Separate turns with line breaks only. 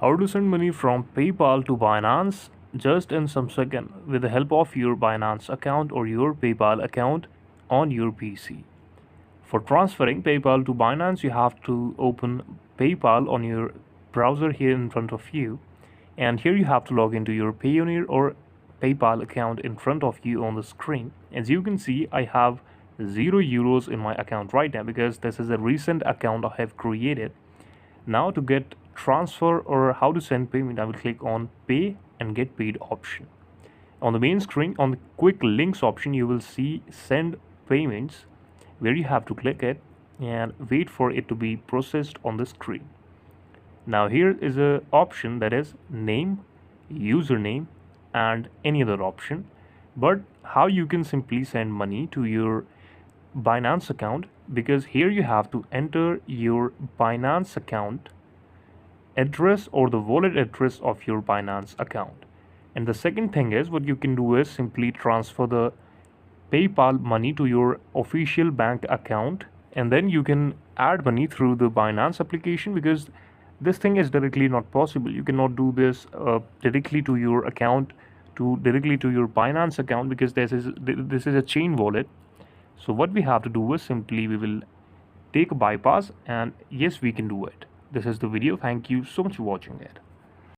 How to send money from PayPal to Binance just in some second with the help of your Binance account or your PayPal account on your PC. For transferring PayPal to Binance, you have to open PayPal on your browser here in front of you, and here you have to log into your Payoneer or PayPal account in front of you on the screen. As you can see, I have €0 in my account right now because this is a recent account I have created. Now to get transfer or how to send payment, I will click on pay and get paid option. On the main screen, on the quick links option, you will see send payments, where you have to click it and wait for it to be processed on the screen. Now here is a option that is name, username and any other option. But how you can simply send money to your Binance account, because here you have to enter your Binance account address or the wallet address of your Binance account. And the second thing is, what you can do is simply transfer the PayPal money to your official bank account, and then you can add money through the Binance application, because this thing is directly not possible. You cannot do this directly to your account, to directly to your Binance account, because this is a chain wallet. So what we have to do is simply we will take a bypass, and yes, we can do it. This is the video. Thank you so much for watching it.